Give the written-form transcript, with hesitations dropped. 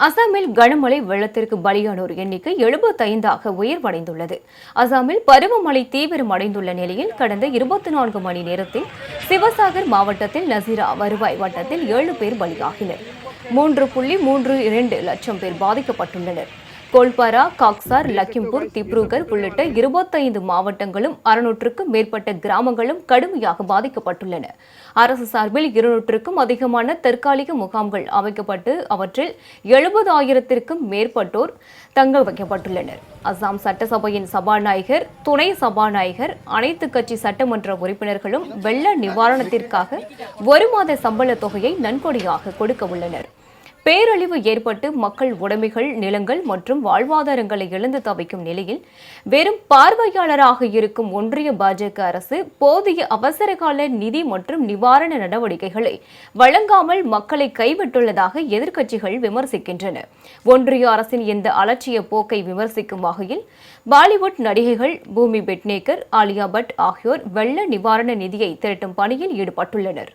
அசாமில் கனமழை வெள்ளத்திற்கு பலியானோர் எண்ணிக்கை 75ஆக உயர்வடைந்துள்ளது. அசாமில் பருவமழை தீவிரமடைந்துள்ள நிலையில் கடந்த 24 மணி நேரத்தில் சிவசாகர் மாவட்டத்தில் நசிரா வருவாய் வட்டத்தில் 7 பேர் பலியாகினர். 3.32 லட்சம் பேர் பாதிக்கப்பட்டுள்ளனர். கோல்பாரா, காக்சார், லக்கிம்பூர், திப்ருகர் உள்ளிட்ட 25 மாவட்டங்களும் 600க்கும் மேற்பட்ட கிராமங்களும் கடுமையாக பாதிக்கப்பட்டுள்ளன. அரசு சார்பில் 200க்கும் அதிகமான தற்காலிக முகாம்கள் அமைக்கப்பட்டு அவற்றில் 70,000க்கும் மேற்பட்டோர் தங்க வைக்கப்பட்டுள்ளனர். அசாம் சட்டசபையின் சபாநாயகர், துணை சபாநாயகர், அனைத்து கட்சி சட்டமன்ற உறுப்பினர்களும் வெள்ள நிவாரணத்திற்காக 1 மாத சம்பள தொகையை நன்கொடையாக கொடுக்க உள்ளனர். பேரழிவு ஏற்பட்டு மக்கள் உடைமைகள், நிலங்கள் மற்றும் வாழ்வாதாரங்களை இழந்து தவிக்கும் நிலையில் வெறும் பார்வையாளராக இருக்கும் ஒன்றிய பாஜக அரசு போதிய அவசரகால நிதி மற்றும் நிவாரண நடவடிக்கைகளை வழங்காமல் மக்களை கைவிட்டுள்ளதாக எதிர்க்கட்சிகள் விமர்சிக்கின்றன. ஒன்றிய அரசின் இந்த அலட்சிய போக்கை விமர்சிக்கும் வகையில் பாலிவுட் நடிகைகள் பூமி பெட்னேக்கர், ஆலியா பட் ஆகியோர் வெள்ள நிவாரண நிதியை திரட்டும் பணியில் ஈடுபட்டுள்ளனர்.